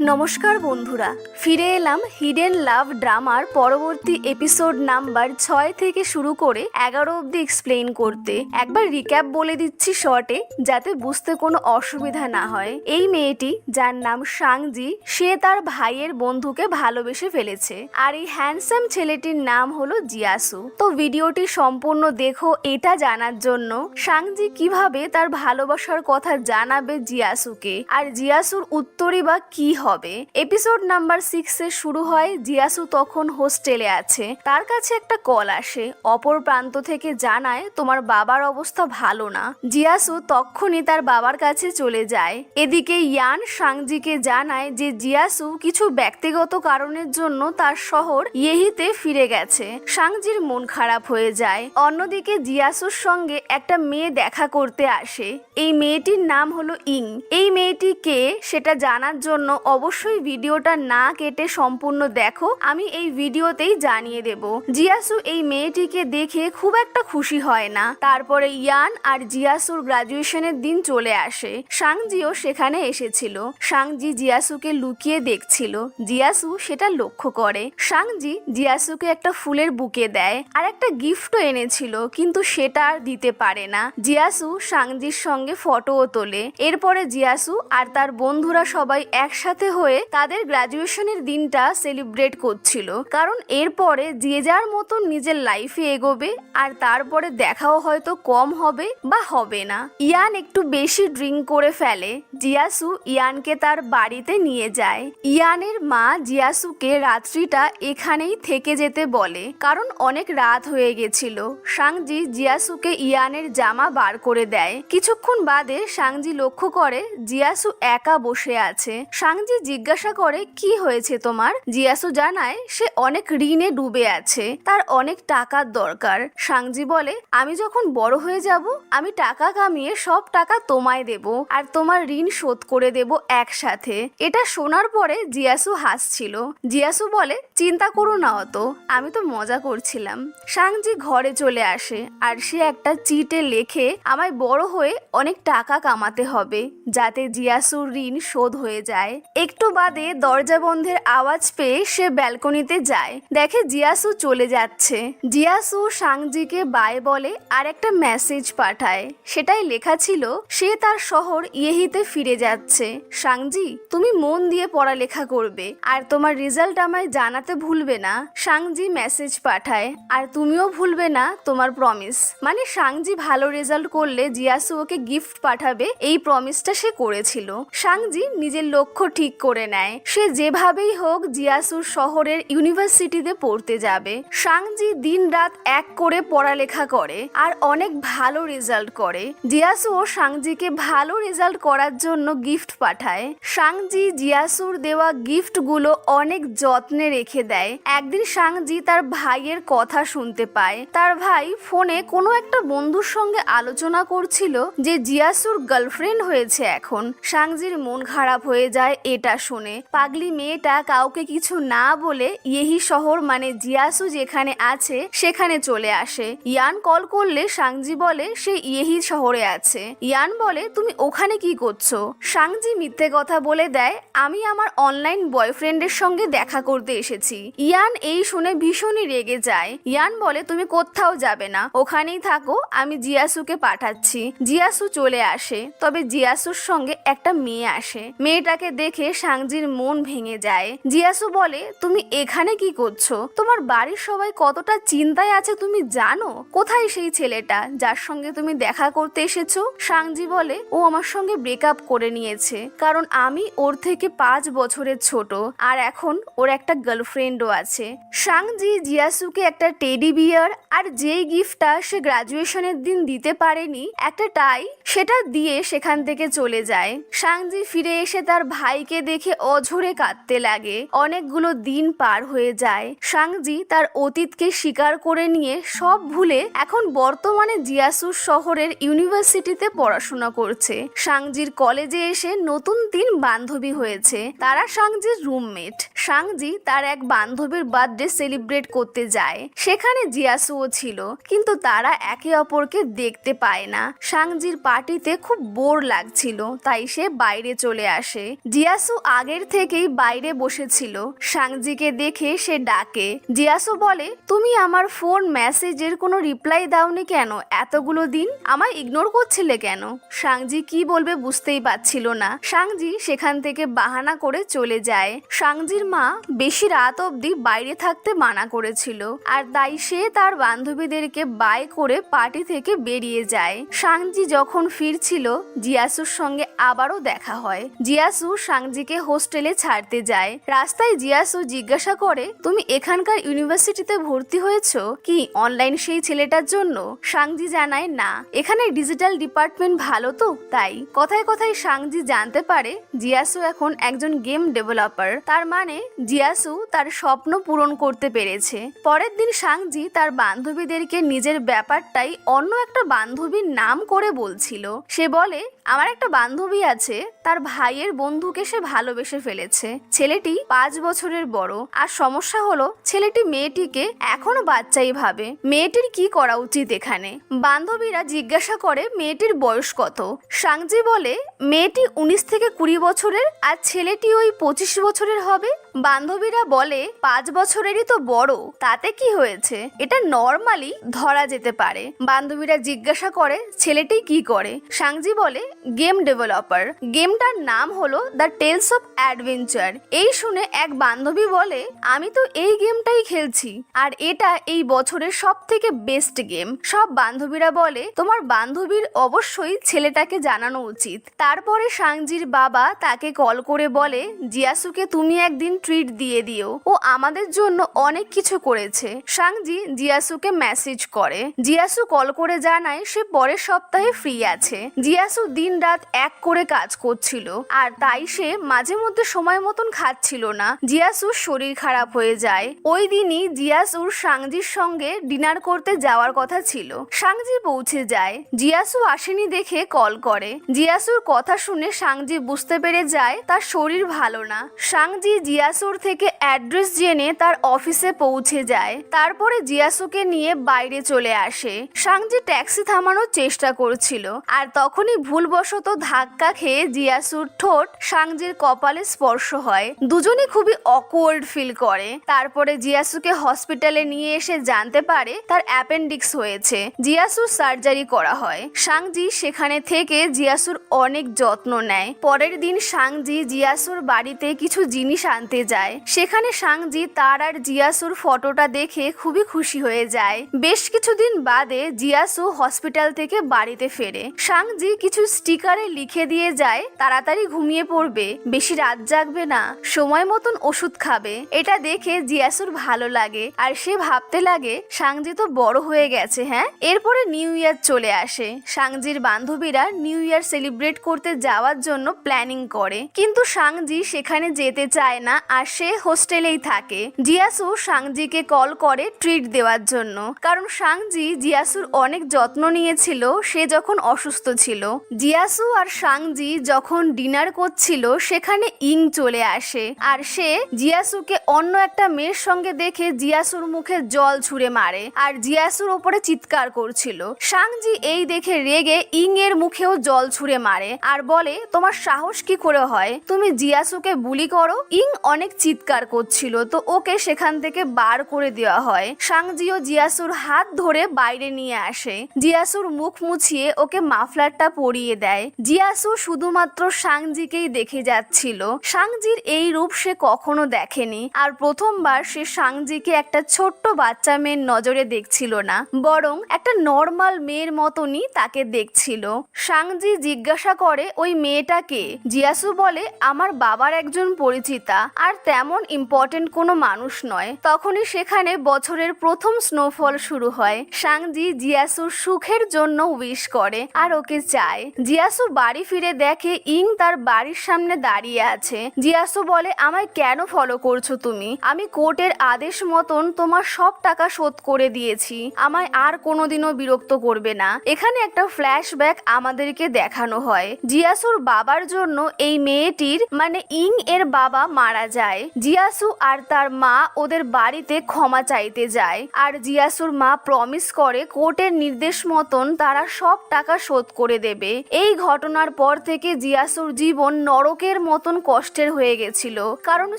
নমস্কার বন্ধুরা, ফিরে এলাম হিডেন লাভ ড্রামার পরবর্তী এপিসোড নাম্বার 6 থেকে শুরু করে 11 অবধি এক্সপ্লেইন করতে। একবার রিক্যাপ বলে দিচ্ছি শর্টে, যাতে বুঝতে কোনো অসুবিধা না হয়। এই মেয়েটি, যার নাম সাংজি, সে তার ভাইয়ের বন্ধুকে ভালোবেসে ফেলেছে, আর এই হ্যান্ডসাম ছেলেটির নাম হলো জিয়াসু। তো ভিডিওটি সম্পূর্ণ দেখো এটা জানার জন্য সাংজি কিভাবে তার ভালোবাসার কথা জানাবে জিয়াসুকে, আর জিয়াসুর উত্তরই বা কি হবে। এপিসোড নাম্বার 6 এ শুরু হয়। জিয়াসু তখন হোস্টেলে আছে, তার কাছে একটা কল আসে। অপর প্রান্ত থেকে জানায় তোমার বাবার অবস্থা ভালো না। জিয়াসু তখনই তার বাবার কাছে চলে যায়। এদিকে ইয়ান সাংজিকে জানায় যে জিয়াসু কিছু ব্যক্তিগত কারণের জন্য তার শহর ইয়েহিতে ফিরে গেছে। সাংজির মন খারাপ হয়ে যায়। অন্যদিকে জিয়াসুর সঙ্গে একটা মেয়ে দেখা করতে আসে। এই মেয়েটির নাম হলো ইং। এই মেয়েটি কে সেটা জানার জন্য অবশ্যই ভিডিওটা না কেটে সম্পূর্ণ দেখো, আমি এই ভিডিওতেই জানিয়ে দেব। জিয়াসু এই মেয়েটিকে দেখে খুব একটা খুশি হয় না। তারপরে ইয়ান আর জিয়াসুর গ্রাজুয়েশনের দিন চলে আসে। সাংজিও সেখানে এসেছিল। সাংজি জিয়াসুকে লুকিয়ে দেখছিল। জিয়াসু সেটা লক্ষ্য করে। সাংজি জিয়াসুকে একটা ফুলের বুকে দেয় আর একটা গিফটও এনেছিল, কিন্তু সেটা আর দিতে পারে না। জিয়াসু সাংজির সঙ্গে ফটোও তোলে। এরপরে জিয়াসু আর তার বন্ধুরা সবাই একসাথে হয়ে তাদের গ্রাজুয়েশনের দিনটা সেলিব্রেট করছিল, কারণ এরপরে যে যার মতন নিজের লাইফে এগোবে, আর তারপরে দেখাও হয়তো কম হবে বা হবে না। ইয়ান একটু বেশি ড্রিঙ্ক করে ফেলে। জিয়াসু ইয়ানকে তার বাড়িতে নিয়ে যায়। ইয়ানের মা জিয়াসুকে রাত্রিটা এখানেই থেকে যেতে বলে, কারণ অনেক রাত হয়ে গেছিল। সাংজি জিয়াসুকে ইয়ানের জামা বার করে দেয়। কিছুক্ষণ বাদে সাংজি লক্ষ্য করে জিয়াসু একা বসে আছে। সাংজি জিজ্ঞাসা করে কি হয়েছে তোমার। জিয়াসু জানায় সে অনেক ঋণে ডুবে আছে, তার অনেক টাকার দরকার। সাংজি বলে আমি যখন বড় হয়ে যাব, আমি টাকা কামিয়ে সব টাকা তোমায় দেব, আর তোমার ঋণ শোধ করে দেব একসাথে। এটা শোনার পরে জিয়াসু হাসছিল। জিয়াসু বলে চিন্তা করো না অত, আমি তো মজা করছিলাম। সাংজি ঘরে চলে আসে আর সে একটা চিটে লেখে আমায় বড় হয়ে অনেক টাকা কামাতে হবে, যাতে জিয়াসুর ঋণ শোধ হয়ে যায়। একটু বাদে দরজা বন্ধের আওয়াজ পেয়ে সে ব্যালকনিতে যায়। দেখে জিয়াসু চলে যাচ্ছে। জিয়াসু সাংজিকে বাই বলে আর একটা মেসেজ পাঠায়। সেটাই লেখা ছিল সে তার শহর ইয়েহিতে ফিরে যাচ্ছে। সাংজি, তুমি মন দিয়ে পড়ালেখা করবে, আর তোমার রেজাল্ট আমায় জানাতে ভুলবে না। সাংজি মেসেজ পাঠায়, আর তুমিও ভুলবে না তোমার প্রমিস। মানে সাংজি ভালো রেজাল্ট করলে জিয়াসু ওকে গিফট পাঠাবে, এই প্রমিসটা সে করেছিল। সাংজি নিজের লক্ষ্য ঠিক করে নেয়। সে যেভাবেই হোক জিয়াসুর শহরের ইউনিভার্সিটিতে পড়তে যাবে। সাংজি দিন রাত এক করে পড়ালেখা করে আর অনেক ভালো রেজাল্ট করে। জিয়াসুও সাংজিকে ভালো রেজাল্ট করার জন্য গিফট পাঠায়। সাংজি জিয়াসুর দেওয়া গিফটগুলো অনেক যত্নে রেখে দেয়। একদিন সাংজি তার ভাইয়ের কথা শুনতে পায়। তার ভাই ফোনে কোনো একটা বন্ধুর সঙ্গে আলোচনা করছিল যে জিয়াসুর গার্লফ্রেন্ড হয়েছে এখন। সাংজির মন খারাপ হয়ে যায় এটা শুনে। পাগলি মেয়েটা কাউকে কিছু না বলে ইয়েহি শহর মানে জিয়াসু যেখানে আছে সেখানে চলে আসে। ইয়ান কল করলে সাংজি বলে সে ইয়েহি শহরে আছে। ইয়ান বলে তুমি ওখানে কি করছো। সাংজি মিথ্যে কথা বলে দেয় আমি আমার অনলাইন বয়ফ্রেন্ডের সঙ্গে দেখা করতে এসেছি। ইয়ান এই শুনে ভীষণই রেগে যায়। ইয়ান বলে তুমি কোথাও যাবে না, ওখানেই থাকো, আমি জিয়াসুকে পাঠাচ্ছি। জিয়াসু চলে আসে, তবে জিয়াসুর সঙ্গে একটা মেয়ে আসে। মেয়েটাকে দেখে সাংজির মন ভেঙে যায়। জিয়াসু বলে তুমি এখানে কি করছো, তোমার বাড়ির সবাই কতটা চিন্তায় আছে তুমি জানো। কোথায় সেই ছেলেটা যার সঙ্গে তুমি দেখা করতে এসেছো। সাংজি বলে ও আমার সঙ্গে ব্রেকআপ করে নিয়েছে, কারণ আমি ওর থেকে 5 বছরের ছোট, আর এখন ওর একটা গার্লফ্রেন্ডও আছে। সাংজি জিয়াসুকে একটা টেডি বিয়ার আর যেই গিফটটা সে গ্রাজুয়েশনের দিন দিতে পারেনি, একটা টাই, সেটা দিয়ে সেখান থেকে চলে যায়। সাংজি ফিরে এসে তার ভাইকে দেখে অঝরে কাঁদতে লাগে। অনেকগুলো দিন পার হয়ে যায়। সাংজি তার অতীতকে স্বীকার করে নিয়ে সব ভুলে এখন বর্তমানে জিয়াসুর শহরের ইউনিভার্সিটিতে পড়াশোনা করছে। সাংজির কলেজে এসে নতুন 3 বান্ধবী হয়েছে, তারা সাংজির রুমমেট। সাংজি তার এক বান্ধবীর বার্থডে সেলিব্রেট করতে যায়, সেখানে জিয়াসুও ছিল, কিন্তু তারা একে অপরকে দেখতে পায় না। সাংজির পার্টিতে খুব বোর লাগছিল, তাই সে বাইরে চলে আসে। জিয়াসু জিয়াসু আগের থেকেই বাইরে বসেছিল। সাংজিকে দেখে সে ডাকে। জিয়াসু বলে, তুমি আমার ফোন মেসেজের কোনো রিপ্লাই দাওনি কেন? এতগুলো দিন আমায় ইগনোর করছিলে কেন? সাংজি কি বলবে বুঝতেই পারছিল না। সাংজি সেখান থেকে বাহানা করে চলে যায়। সাংজির মা বেশি রাত অবধি বাইরে থাকতে মানা করেছিল, আর তাই সে তার বান্ধবীদেরকে বাই করে পার্টি থেকে বেরিয়ে যায়। সাংজি যখন ফিরছিল, জিয়াসুর সঙ্গে আবারও দেখা হয়। জিয়াসু সাংজিকে হোস্টেলে ছাড়তে যায়। রাস্তায় জিয়াসু জিজ্ঞাসা করে, তুমি এখানকার ইউনিভার্সিটিতে ভর্তি হয়েছো কি অনলাইন সেই ছেলেটার জন্য? সাংজি জানায়, না, এখানে ডিজিটাল ডিপার্টমেন্ট ভালো তো তাই। কথায় কথায় সাংজি জানতে পারে জিয়াসু এখন একজন গেম ডেভেলপার। তার মানে জিয়াসু তার স্বপ্ন পূরণ করতে পেরেছে। পরের দিন সাংজি তার বান্ধবীদেরকে নিজের ব্যাপারটাই অন্য একটা বান্ধবীর নাম করে বলছিল। সে বলে, আমার একটা বান্ধবী আছে, তার ভাইয়ের বন্ধুকে সে ভালোবেসে ফেলেছে। ছেলেটি 5 বছরের বড়, আর সমস্যা হলো ছেলেটি মেয়েটিকে এখনো বাচ্চাই ভাবে। মেয়েটির কি করা উচিত এখানে? বান্ধবীরা জিজ্ঞাসা করে মেয়েটির বয়স কত। সাংজি বলে, মেয়েটি 19 থেকে 20 বছরের, আর ছেলেটি ওই 25 বছরের হবে। বান্ধবীরা বলে, 5 বছরেরই তো বড়, তাতে কি হয়েছে? এটা নর্মালি ধরা যেতে পারে। বান্ধবীরা জিজ্ঞাসা করে ছেলেটি কি করে। সাংজি বলে, গেম ডেভেলপার। গেমটার নাম হলো দ্য টেলস অফ অ্যাডভেঞ্চার। এই শুনে এক বান্ধবী বলে, আমি তো এই গেমটাই খেলছি, আর এটা এই বছরের সব থেকে বেস্ট গেম। সব বান্ধবীরা বলে, তোমার বান্ধবীর অবশ্যই ছেলেটাকে জানানো উচিত। তারপরে সাংজির বাবা তাকে কল করে বলে, জিয়াসুকে তুমি একদিন ট্রিট দিয়ে দিও, ও আমাদের জন্য অনেক কিছু করেছে। সাংজি জিয়াসুকে মেসেজ করে। জিয়াসু কল করে জানায় সে পরের সপ্তাহে ফ্রি আছে। জিয়াসু দিন রাত এক করে কাজ করছিল, আর তাই সে মাঝে মধ্যে সময় মতন খাচ্ছিল না। জিয়াসুর শরীর খারাপ হয়ে যায়। ওই দিনই জিয়াসুর সাংজির সঙ্গে ডিনার করতে যাওয়ার কথা ছিল। সাংজি পৌঁছে যায়। জিয়াসু আসেনি দেখে কল করে। জিয়াসুর কথা শুনে সাংজি বুঝতে পেরে যায় তার শরীর ভালো না। সাংজি জিয়াসুর থেকে অ্যাড্রেস জেনে তার অফিসে পৌঁছে যায়। তারপরে জিয়াসুকে নিয়ে বাইরে চলে আসে। সাংজি ট্যাক্সি থামানোর চেষ্টা করছিল, আর তখনই ভুলবশত ধাক্কা খেয়ে জিয়াসুর ঠোঁট সাংজির কপালে স্পর্শ হয়। দুজনে খুবই অকওয়ার্ড ফিল করে। তারপরে জিয়াসুকে হসপিটালে নিয়ে এসে জানতে পারে তার অ্যাপেন্ডিক্স হয়েছে। জিয়াসুর সার্জারি করা হয়। সাংজি সেখানে থেকে জিয়াসুর অনেক যত্ন নেয়। পরের দিন সাংজি জিয়াসুর বাড়িতে কিছু জিনিস আনতে যায়। সেখানে সাংজি তার আর জিয়াসুর ফটোটা দেখে খুবই খুশি হয়ে যায়। বেশ কিছুদিন বাদে জিয়াসু হসপিটাল থেকে বাড়িতে ফেরে। সাংজি কিছু স্টিকারে লিখে দিয়ে যায়, তাড়াতাড়ি ঘুমিয়ে পড়বে, বেশি রাত জাগবে না, সময় মতন ওষুধ খাবে। এটা দেখে জিয়াসুর ভালো লাগে, আর সে ভাবতে লাগে সাংজি তো বড় হয়ে গেছে। হ্যাঁ, এরপরে নিউ ইয়ার চলে আসে। সাংজির বান্ধবীরা নিউ ইয়ার সেলিব্রেট করতে যাওয়ার জন্য প্ল্যানিং করে, কিন্তু সাংজি সেখানে যেতে চায় না, আর সে হোস্টেলেই থাকে। জিয়াসু সাংজিকে কল করে ট্রিট দেওয়ার জন্য, কারণ সাংজি জিয়াসুর অনেক যত্ন নিয়েছিল সে যখন অসুস্থ ছিল। জিয়াসু আর সাংজি যখন ডিনার করছিল, সেখানে ইং চলে আসে, আর সে জিয়াসুকে অন্য একটা মেয়ের সঙ্গে দেখে জিয়াসুর মুখে জল ছুঁড়ে মারে, আর জিয়াসুর ওপরে চিৎকার করছিল। সাংজি এই দেখে রেগে ইং এর মুখেও জল ছুঁড়ে মারে, আর বলে, তোমার সাহস কি করে হয় তুমি জিয়াসুকে বুলি করো? ইং অনেক চিৎকার করছিল, তো ওকে সেখান থেকে বার করে দেওয়া হয়। সাংজিও জিয়াসুর হাত ধরে বাইরে নিয়ে আসে। জিয়াসুর মুখ মুছিয়ে ওকে মাফলারটা পরিয়ে দেয়। জিয়াসু শুধুমাত্র সাংজিকেই দেখে যাচ্ছিল। সাংজির এই রূপ সে কখনো দেখেনি, আর প্রথমবার সে সাংজিকে একটা ছোট্ট বাচ্চা মেয়ের নজরে দেখছিল না, বরং একটা নর্মাল মেয়ের মতনই তাকে দেখছিল। সাংজি জিজ্ঞাসা করে ওই মেয়েটাকে। জিয়াসু বলে, আমার বাবার একজন পরিচিতা, আর তেমন ইম্পর্টেন্ট কোনো মানুষ নয়। তখনই সেখানে বছরের প্রথম স্নোফল শুরু হয়। সাংজি জিয়াসুর সুখের জন্য উইশ করে, আর ওকে চায়। জিয়াসু বাড়ি ফিরে দেখে ইং তার বাড়ির সামনে দাঁড়িয়ে আছে। জিয়াসু বলে, আমায় কেন ফলো করছো তুমি? আমি কোর্টের আদেশ মতন তোমার সব টাকা শোধ করে দিয়েছি, আমায় আর কোনোদিনও বিরক্ত করবে না। এখানে একটা ফ্ল্যাশব্যাক আমাদেরকে দেখানো হয়। জিয়াসুর বাবার জন্য এই মেয়েটির মানে ইং এর বাবা মারা যায়। জিয়াসু আর তার মা ওদের বাড়িতে ক্ষমা চাইতে যায় আর জিয়াসুর মা প্রমিস করে কোর্টের নির্দেশ মতন তারা সব টাকা শোধ করে দেবে। এই ঘটনার পর থেকে জিয়াসুর জীবন নরকের মতন কষ্টের হয়ে গেছিল, কারণ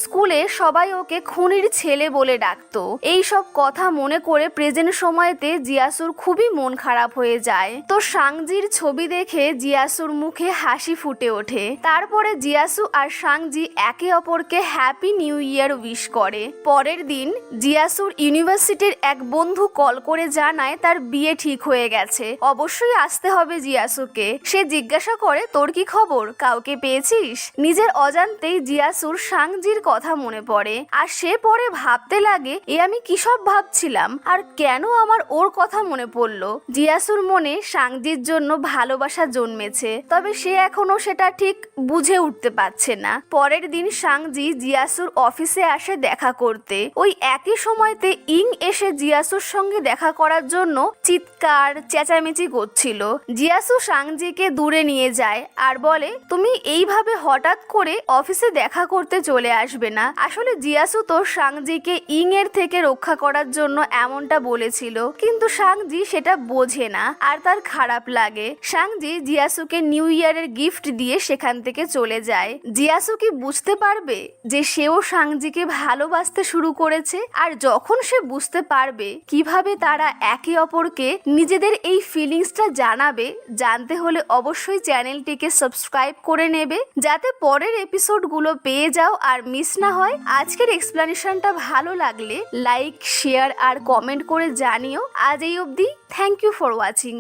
স্কুলে সবাই ওকে খুনির ছেলে বলে ডাকতো। এই সব কথা মনে করে প্রেজেন্ট সময়তে জিয়াসুর খুবই মন খারাপ হয়ে যায়। তো সাংজির ছবি দেখে জিয়াসুর মুখে হাসি ফুটে ওঠে। তারপরে জিয়াসু আর সাংজি একে অপরকে হ্যাপি নিউ ইয়ার উইশ করে। পরের দিন জিয়াসুর ইউনিভার্সিটির এক বন্ধু কল করে জানায় তার বিয়ে ঠিক হয়ে গেছে, অবশ্যই আসতে হবে জিয়াসুকে। সে জিজ্ঞাসা করে তোর কি খবর, কাউকে পেয়েছিস? নিজের অজান্তেই জিয়াসুর সাংজির কথা মনে পড়ে আর সে পরে ভাবতে লাগে এ আমি কি সব ভাবছিলাম আর কেন আমার ওর কথা মনে পড়লো। জিয়াসুর মনে সাংজির জন্য ভালোবাসা জন্মেছে, তবে সে এখনো সেটা ঠিক বুঝে উঠতে পারছে না। পরের দিন সাংজি জিয়াসুর অফিসে আসে দেখা করতে। ওই একই সময়তে ইং এসে জিয়াসুর সঙ্গে দেখা করার জন্য চিৎকার চেঁচামেচি করছিল। জিয়াসু সাংজিকে দূরে নিয়ে যায় আর বলে তুমি এইভাবে হঠাৎ করে অফিসে দেখা করতে চলে আসবে না। আসলে জিয়াসু তো সাংজিকে ইং এর থেকে রক্ষা করার জন্য এমনটা বলেছিল, কিন্তু সাংজি সেটা বোঝে না আর তার খারাপ লাগে। সাংজি জিয়াসুকে নিউ ইয়ারের গিফট দিয়ে সেখান থেকে চলে যায়। জিয়াসু কি বুঝতে পারবে যে সেও সাংজিকে ভালোবাসতে শুরু করেছে? আর যখন সে বুঝতে পারবে কিভাবে তারা একে অপরকে নিজেদের এই ফিলিংসটা জানাবে, জানতে হলে অবশ্যই চ্যানেলটিকে সাবস্ক্রাইব করে নেবে যাতে পরের এপিসোডগুলো পেয়ে যাও আর মিস না হয়। আজকের এক্সপ্লেনেশনটা ভালো লাগলে লাইক, শেয়ার আর কমেন্ট করে জানিও। আজ এই অবধি, থ্যাংক ইউ ফর ওয়াচিং।